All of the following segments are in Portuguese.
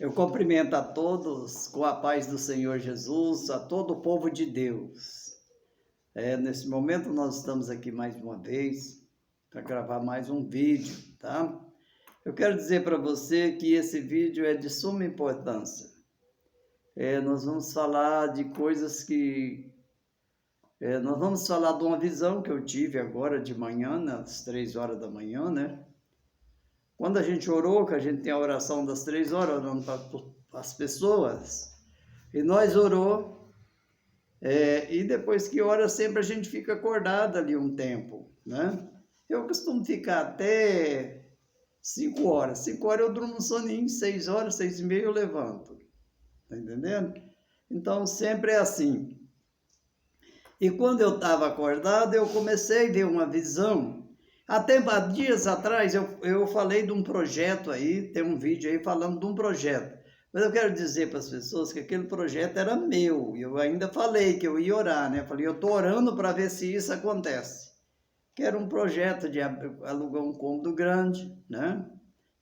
Eu cumprimento a todos com a paz do Senhor Jesus, a todo o povo de Deus. Nesse momento nós estamos aqui mais uma vez para gravar mais um vídeo, tá? Eu quero dizer para você que esse vídeo é de suma importância. Nós vamos falar de coisas que... nós vamos falar de uma visão que eu tive agora de manhã, às 3 horas da manhã, né? Quando a gente orou, que a gente tem a oração das 3 horas, orando para as pessoas, e nós orou, e depois que ora, sempre a gente fica acordado ali um tempo, né? Eu costumo ficar até 5 horas. 5 horas eu durmo um soninho, 6 horas, 6 e meia eu levanto. Tá entendendo? Então, sempre é assim. E quando eu estava acordado, eu comecei a ver uma visão. Há dias atrás eu falei de um projeto aí, tem um vídeo aí falando de um projeto. Mas eu quero dizer para as pessoas que aquele projeto era meu. Eu ainda falei que eu ia orar, né? Falei, eu estou orando para ver se isso acontece. Que era um projeto de alugar um cômodo grande, né?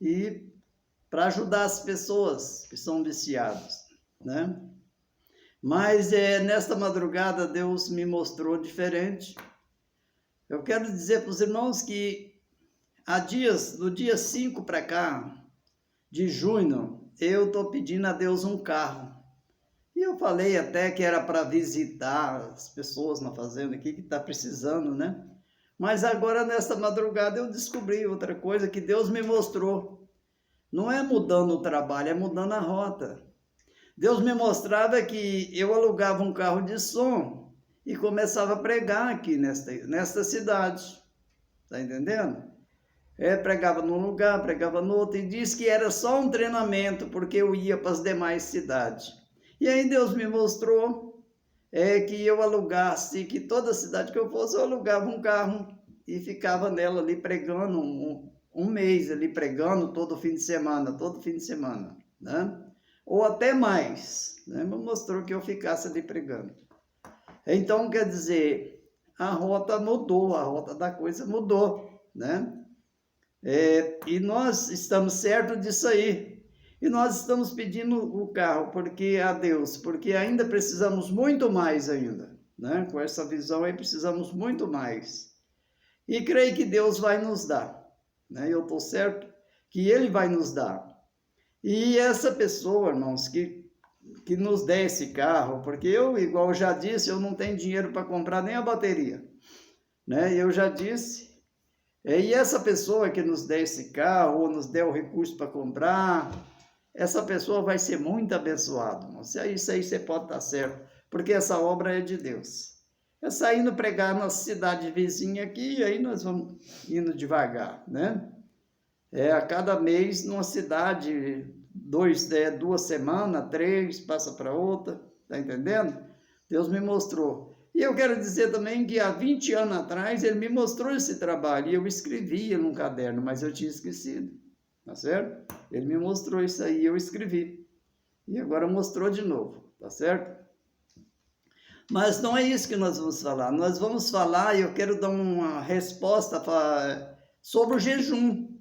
E para ajudar as pessoas que são viciadas, né? Mas nesta madrugada Deus me mostrou diferente. Eu quero dizer para os irmãos que do dia 5 para cá, de junho, eu estou pedindo a Deus um carro. E eu falei até que era para visitar as pessoas na fazenda aqui que está precisando, né? Mas agora, nesta madrugada, eu descobri outra coisa que Deus me mostrou. Não é mudando o trabalho, é mudando a rota. Deus me mostrava que eu alugava um carro de som e começava a pregar aqui nesta cidade. Tá entendendo? Pregava num lugar, pregava no outro, e disse que era só um treinamento, porque eu ia para as demais cidades. E aí Deus me mostrou que eu alugasse, que toda cidade que eu fosse, eu alugava um carro e ficava nela ali pregando um mês ali pregando todo fim de semana, né? Ou até mais, né? Me mostrou que eu ficasse ali pregando. Então, quer dizer, a rota mudou, a rota da coisa mudou, né? E nós estamos certos disso aí. E nós estamos pedindo o carro porque a Deus, porque ainda precisamos muito mais ainda, né? Com essa visão aí precisamos muito mais. E creio que Deus vai nos dar, né? Eu estou certo que Ele vai nos dar. E essa pessoa, irmãos, que nos dê esse carro, porque eu, igual eu já disse, eu não tenho dinheiro para comprar nem a bateria, né? Eu já disse. E essa pessoa que nos der esse carro, ou nos der o recurso para comprar, essa pessoa vai ser muito abençoada. Isso aí você pode estar certo, porque essa obra é de Deus. É saindo pregar na cidade vizinha aqui, e aí nós vamos indo devagar, né? A cada mês numa cidade, 2 semanas, 3, passa para outra, tá entendendo? Deus me mostrou. E eu quero dizer também que há 20 anos atrás ele me mostrou esse trabalho e eu escrevia num caderno, mas eu tinha esquecido, tá certo? Ele me mostrou isso aí e eu escrevi. E agora mostrou de novo, tá certo? Mas não é isso que nós vamos falar. Nós vamos falar, e eu quero dar uma resposta sobre o jejum.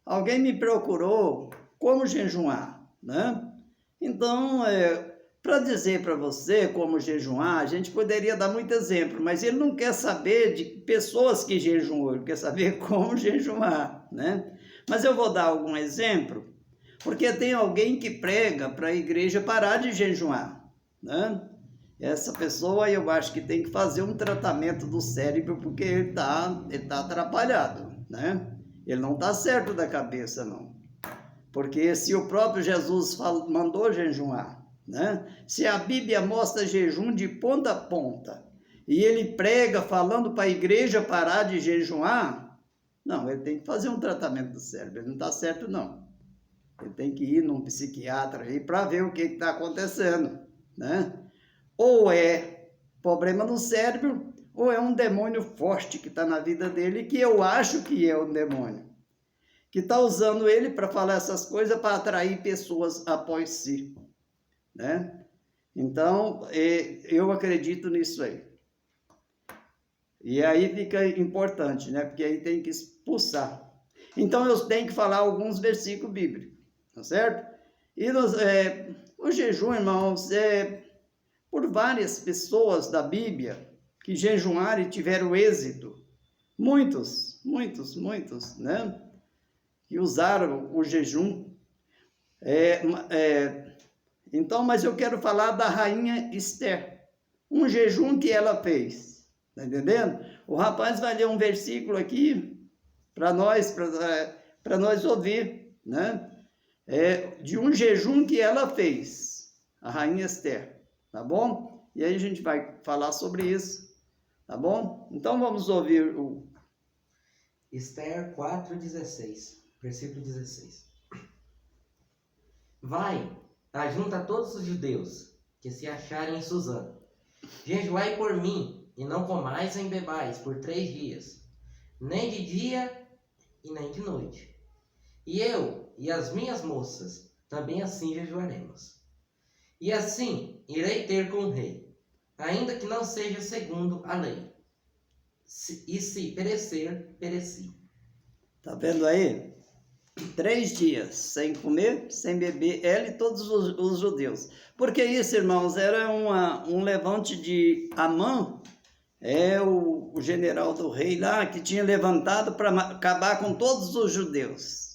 Alguém me procurou como jejuar, né? Então, para dizer para você como jejuar, a gente poderia dar muito exemplo, mas ele não quer saber de pessoas que jejuam, ele quer saber como jejuar, né? Mas eu vou dar algum exemplo, porque tem alguém que prega para a igreja parar de jejuar, né? Essa pessoa eu acho que tem que fazer um tratamento do cérebro, porque ele tá atrapalhado, né? Ele não está certo da cabeça, não. Porque se o próprio Jesus mandou jejuar, né? Se a Bíblia mostra jejum de ponta a ponta, e ele prega falando para a igreja parar de jejuar, não, ele tem que fazer um tratamento do cérebro, ele não está certo, não. Ele tem que ir num psiquiatra aí para ver o que está acontecendo, né? Ou é problema no cérebro, ou é um demônio forte que está na vida dele, que eu acho que é um demônio, que está usando ele para falar essas coisas para atrair pessoas após si, né? Então, eu acredito nisso aí. E aí fica importante, né? Porque aí tem que expulsar. Então, eu tenho que falar alguns versículos bíblicos, tá certo? E o jejum, irmãos, por várias pessoas da Bíblia que jejuaram e tiveram êxito. Muitos, né? Que usaram o jejum. Então, mas eu quero falar da rainha Esther. Um jejum que ela fez. Tá entendendo? O rapaz vai ler um versículo aqui para nós ouvir, né? De um jejum que ela fez, a rainha Esther, tá bom? E aí a gente vai falar sobre isso, tá bom? Então vamos ouvir o Esther 4:16, versículo 16. Vai, ajunta todos os judeus que se acharem em Susã. Jejuai por mim, e não comais nem bebais por 3 dias, nem de dia e nem de noite. E eu e as minhas moças também assim jejuaremos. E assim irei ter com o rei, ainda que não seja segundo a lei. E se perecer, pereci. Tá vendo aí? 3 dias sem comer, sem beber, ela e todos os judeus. Porque isso, irmãos, era um levante de Amã, o general do rei lá, que tinha levantado para acabar com todos os judeus.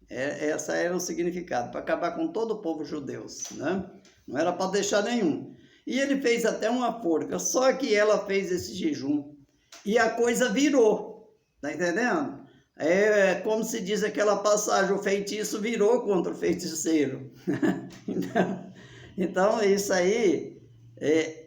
Essa era o significado, para acabar com todo o povo judeu, né? Não era para deixar nenhum. E ele fez até uma forca, só que ela fez esse jejum. E a coisa virou, tá entendendo? Como se diz aquela passagem, o feitiço virou contra o feiticeiro. Então, isso aí.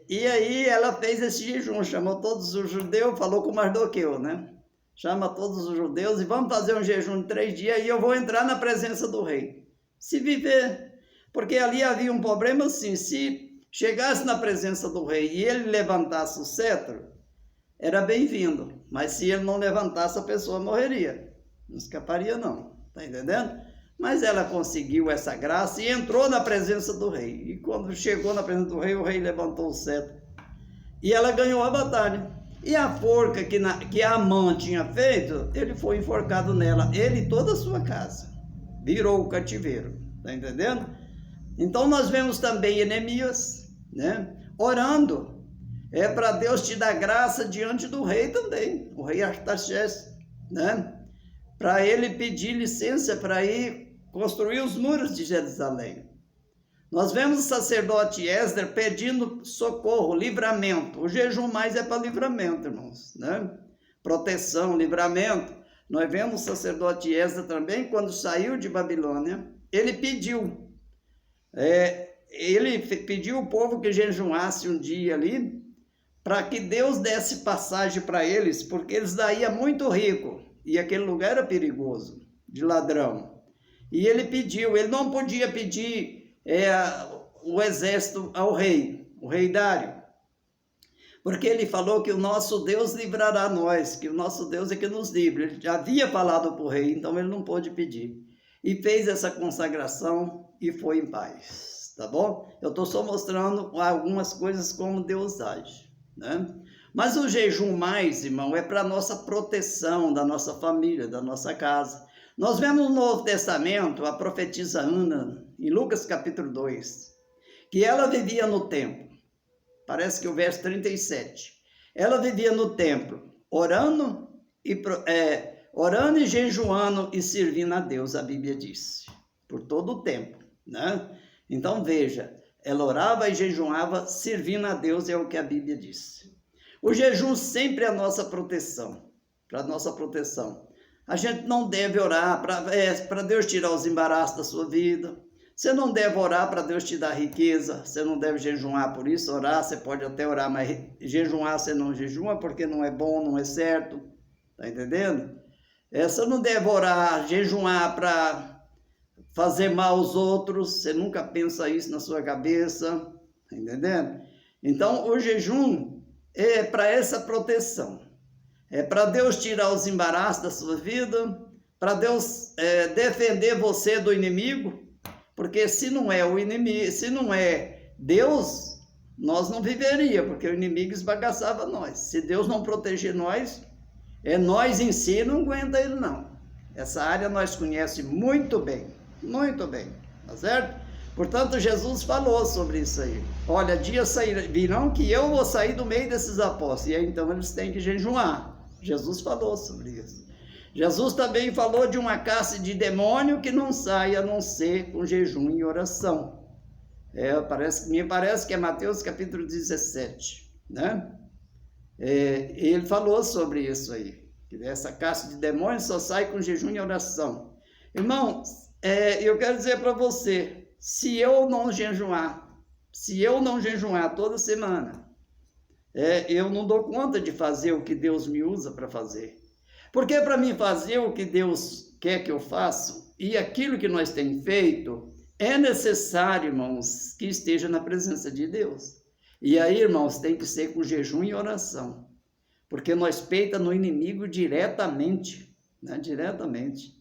E aí ela fez esse jejum, chamou todos os judeus, falou com Mardoqueu, né? Chama todos os judeus e vamos fazer um jejum de 3 dias e eu vou entrar na presença do rei. Se viver, porque ali havia um problema assim, se chegasse na presença do rei e ele levantasse o cetro, era bem-vindo, mas se ele não levantasse, a pessoa morreria, não escaparia não, tá entendendo? Mas ela conseguiu essa graça e entrou na presença do rei, e quando chegou na presença do rei, o rei levantou o cetro, e ela ganhou a batalha. E a forca que a Amã tinha feito, ele foi enforcado nela, ele e toda a sua casa, virou o cativeiro, tá entendendo? Então nós vemos também Neemias, né, orando, para Deus te dar graça diante do rei também, o rei Artaxerxes, né, para ele pedir licença para ir construir os muros de Jerusalém. Nós vemos o sacerdote Esdras pedindo socorro, livramento. O jejum mais é para livramento, irmãos, né? Proteção, livramento. Nós vemos o sacerdote Esdras também, quando saiu de Babilônia, ele pediu. Ele pediu o povo que jejuasse um dia ali, para que Deus desse passagem para eles, porque eles daí é muito rico, e aquele lugar era perigoso, de ladrão. E ele pediu, ele não podia pedir o exército ao rei, o rei Dário, porque ele falou que o nosso Deus livrará nós, que o nosso Deus é que nos livre. Ele já havia falado para o rei, então ele não pôde pedir, e fez essa consagração e foi em paz, tá bom? Eu estou só mostrando algumas coisas como Deus age, né? Mas o jejum mais, irmão, é para a nossa proteção, da nossa família, da nossa casa. Nós vemos no Novo Testamento a profetisa Ana, em Lucas capítulo 2, que ela vivia no templo, parece que o verso 37, ela vivia no templo, orando e jejuando e servindo a Deus, a Bíblia diz, por todo o tempo, né? Então veja, ela orava e jejuava servindo a Deus, é o que a Bíblia diz. O jejum sempre é a nossa proteção, para a nossa proteção. A gente não deve orar para Deus tirar os embaraços da sua vida. Você não deve orar para Deus te dar riqueza. Você não deve jejuar por isso. Orar, você pode até orar, mas jejuar você não jejua porque não é bom, não é certo. Tá entendendo? Você não deve orar, jejuar para fazer mal aos outros. Você nunca pensa isso na sua cabeça. Tá entendendo? Então, o jejum é para essa proteção. É para Deus tirar os embaraços da sua vida, para Deus defender você do inimigo, porque se não é o inimigo, se não é Deus, nós não viveríamos, porque o inimigo esbagaçava nós. Se Deus não proteger nós, nós em si não aguenta ele não. Essa área nós conhecemos muito bem, muito bem. tá certo? Portanto, Jesus falou sobre isso aí. Olha, dias virão que eu vou sair do meio desses apóstolos, e aí então eles têm que jejuar. Jesus falou sobre isso. Jesus também falou de uma caça de demônio que não sai a não ser com jejum e oração. Me parece que é Mateus capítulo 17, né? Ele falou sobre isso aí, que essa caça de demônios só sai com jejum e oração. Irmão, eu quero dizer para você, se eu não jejuar toda semana, eu não dou conta de fazer o que Deus me usa para fazer. Porque para mim fazer o que Deus quer que eu faça, e aquilo que nós temos feito, é necessário, irmãos, que esteja na presença de Deus. E aí, irmãos, tem que ser com jejum e oração. Porque nós peita no inimigo diretamente, né? Diretamente.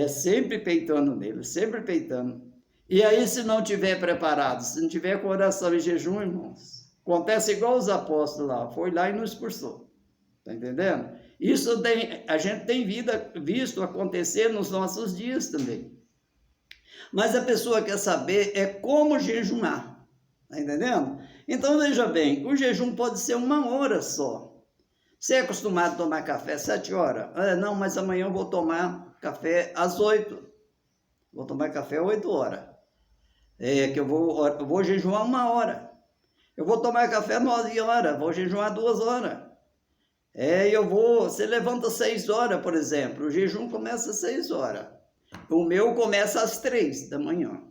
Sempre peitando nele, sempre peitando. E aí, se não tiver preparado, se não tiver com oração e jejum, irmãos, acontece igual os apóstolos lá, foi lá e nos expulsou. Tá entendendo? Isso a gente tem visto acontecer nos nossos dias também. Mas a pessoa quer saber como jejuar, tá entendendo? Então veja bem, o jejum pode ser 1 hora só. Você é acostumado a tomar café às 7 horas? Não, mas amanhã eu vou tomar café às 8. Vou tomar café às 8 horas. Que eu vou jejuar 1 hora. Eu vou tomar café às 9 horas, vou jejuar 2 horas. Você levanta às 6 horas, por exemplo, o jejum começa às 6 horas. O meu começa às 3 da manhã,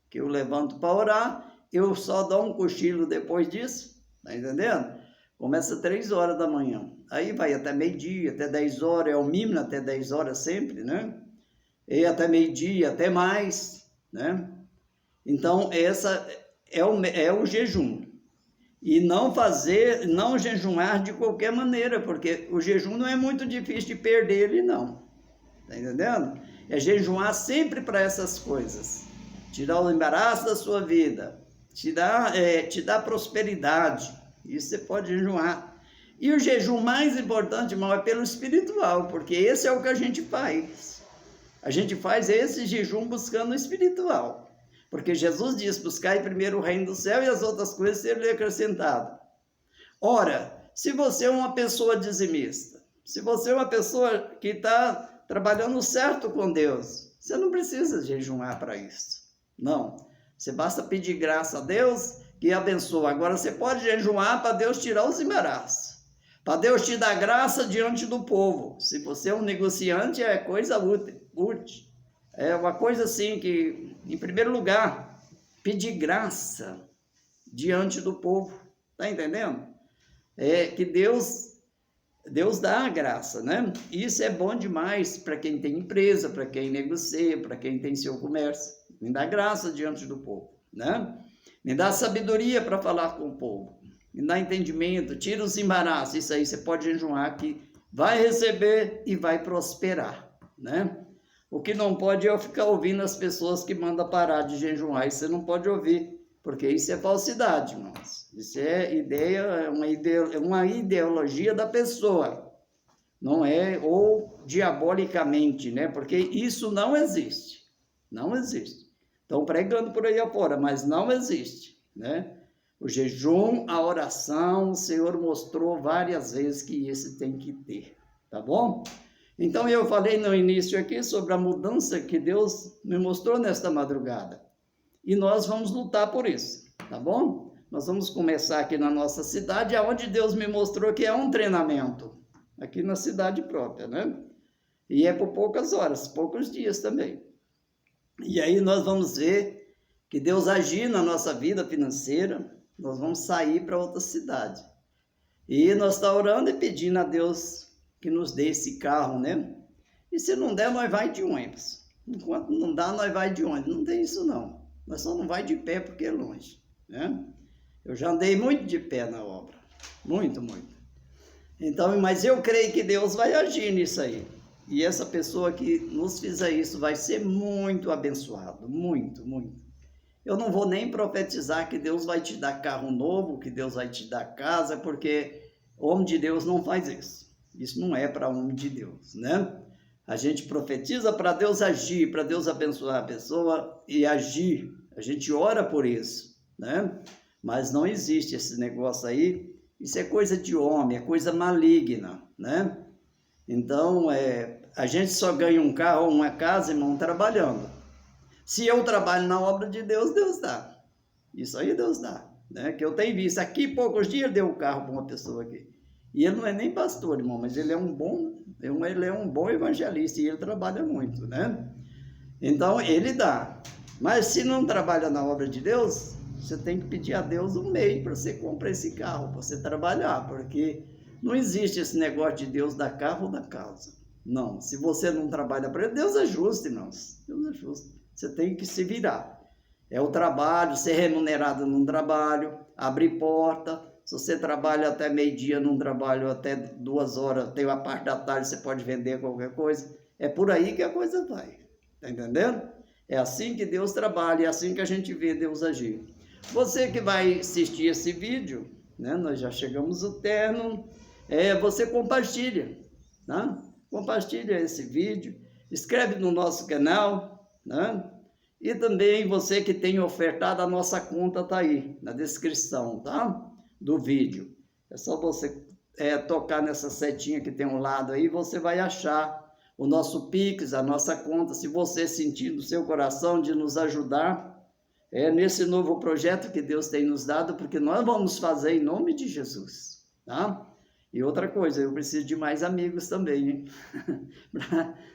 que eu levanto para orar, eu só dou um cochilo depois disso, tá entendendo? Começa às 3 horas da manhã, aí vai até meio-dia, até 10 horas, é o mínimo até 10 horas sempre, né? E até meio-dia, até mais, né? Então, essa é o jejum. E não jejuar de qualquer maneira, porque o jejum não é muito difícil de perder ele, não. Tá entendendo? É jejuar sempre para essas coisas. Tirar o embaraço da sua vida. Te dá prosperidade. Isso você pode jejuar. E o jejum mais importante, irmão, é pelo espiritual, porque esse é o que a gente faz. A gente faz esse jejum buscando o espiritual. Porque Jesus diz, buscai primeiro o reino do céu e as outras coisas serão acrescentadas. Ora, se você é uma pessoa dizimista, se você é uma pessoa que está trabalhando certo com Deus, você não precisa jejuar para isso. Não. Você basta pedir graça a Deus que abençoa. Agora você pode jejuar para Deus tirar os embaraços. Para Deus te dar graça diante do povo. Se você é um negociante, é coisa útil. É uma coisa assim que, em primeiro lugar, pedir graça diante do povo. Está entendendo? Que Deus dá a graça, né? Isso é bom demais para quem tem empresa, para quem negocia, para quem tem seu comércio. Me dá graça diante do povo, né? Me dá sabedoria para falar com o povo. Me dá entendimento, tira os embaraços. Isso aí você pode jejuar que vai receber e vai prosperar, né? O que não pode é eu ficar ouvindo as pessoas que mandam parar de jejuar. Isso você não pode ouvir, porque isso é falsidade, irmãos. Isso é uma ideologia da pessoa, não é? Ou diabolicamente, né? Porque isso não existe. Não existe. Estão pregando por aí afora, mas não existe, né? O jejum, a oração, o Senhor mostrou várias vezes que esse tem que ter, tá bom? Então, eu falei no início aqui sobre a mudança que Deus me mostrou nesta madrugada. E nós vamos lutar por isso, tá bom? Nós vamos começar aqui na nossa cidade, onde Deus me mostrou que é um treinamento. Aqui na cidade própria, né? E é por poucas horas, poucos dias também. E aí nós vamos ver que Deus agir na nossa vida financeira. Nós vamos sair para outra cidade. E nós estamos orando e pedindo a Deus que nos dê esse carro, né? E se não der, nós vai de ônibus. Enquanto não dá, nós vai de ônibus. Não tem isso, não. Nós só não vai de pé porque é longe, né? Eu já andei muito de pé na obra. Muito, muito. Então, mas eu creio que Deus vai agir nisso aí. E essa pessoa que nos fizer isso vai ser muito abençoado. Muito, muito. Eu não vou nem profetizar que Deus vai te dar carro novo, que Deus vai te dar casa, porque o homem de Deus não faz isso. Isso não é para homem de Deus, né? A gente profetiza para Deus agir, para Deus abençoar a pessoa e agir. A gente ora por isso, né? Mas não existe esse negócio aí. Isso é coisa de homem, é coisa maligna, né? Então, a gente só ganha um carro ou uma casa, irmão, trabalhando. Se eu trabalho na obra de Deus, Deus dá. Isso aí Deus dá, né? Que eu tenho visto. Aqui, poucos dias, deu um carro para uma pessoa aqui. E ele não é nem pastor, irmão, mas ele é um bom evangelista e ele trabalha muito, né? Então, ele dá. Mas se não trabalha na obra de Deus, você tem que pedir a Deus um meio para você comprar esse carro, para você trabalhar, porque não existe esse negócio de Deus dar carro ou dar casa. Não, se você não trabalha para ele, Deus ajusta, irmãos. Deus ajusta. Você tem que se virar. É o trabalho, ser remunerado num trabalho, abrir porta. Se você trabalha até meio-dia num trabalho, até 2 horas, tem uma parte da tarde, você pode vender qualquer coisa. É por aí que a coisa vai. Tá entendendo? É assim que Deus trabalha, é assim que a gente vê Deus agir. Você que vai assistir esse vídeo, né? Nós já chegamos ao terno. Você compartilha, né? Compartilha esse vídeo, inscreve no nosso canal, né? E também você que tem ofertado, a nossa conta está aí na descrição, tá? Do vídeo. É só você tocar nessa setinha que tem um lado aí, você vai achar o nosso Pix, a nossa conta, se você sentir no seu coração de nos ajudar nesse novo projeto que Deus tem nos dado, porque nós vamos fazer em nome de Jesus, tá? E outra coisa, eu preciso de mais amigos também, hein?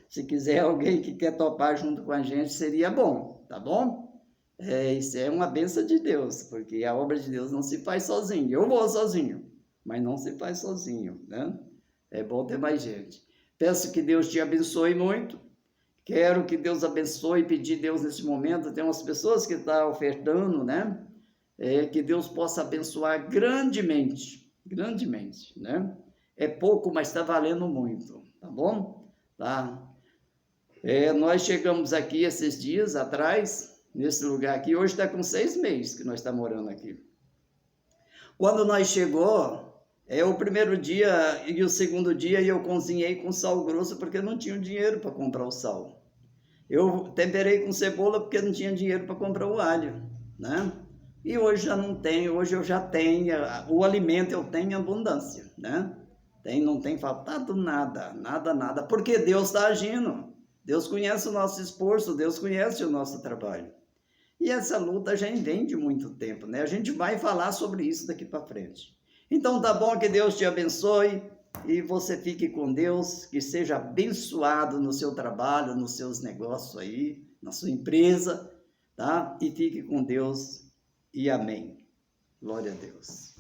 Se quiser alguém que quer topar junto com a gente, seria bom, tá bom? Isso é uma bênção de Deus, porque a obra de Deus não se faz sozinho. Eu vou sozinho, mas não se faz sozinho, né? É bom ter mais gente. Peço que Deus te abençoe muito. Quero que Deus abençoe, pedir a Deus nesse momento. Tem umas pessoas que estão ofertando, né? Que Deus possa abençoar grandemente, né? É pouco, mas está valendo muito, tá bom? Tá? Nós chegamos aqui esses dias atrás, nesse lugar aqui. Hoje está com 6 meses que nós estamos morando aqui. Quando nós chegou, o primeiro dia e o segundo dia eu cozinhei com sal grosso porque não tinha dinheiro para comprar o sal. Eu temperei com cebola porque não tinha dinheiro para comprar o alho, né? E hoje já não tenho, hoje eu já tenho, o alimento eu tenho em abundância, né? Não tem faltado nada, porque Deus está agindo. Deus conhece o nosso esforço, Deus conhece o nosso trabalho. E essa luta já vem de muito tempo, né? A gente vai falar sobre isso daqui para frente. Então tá bom, que Deus te abençoe e você fique com Deus, que seja abençoado no seu trabalho, nos seus negócios aí, na sua empresa, tá? E fique com Deus e amém. Glória a Deus.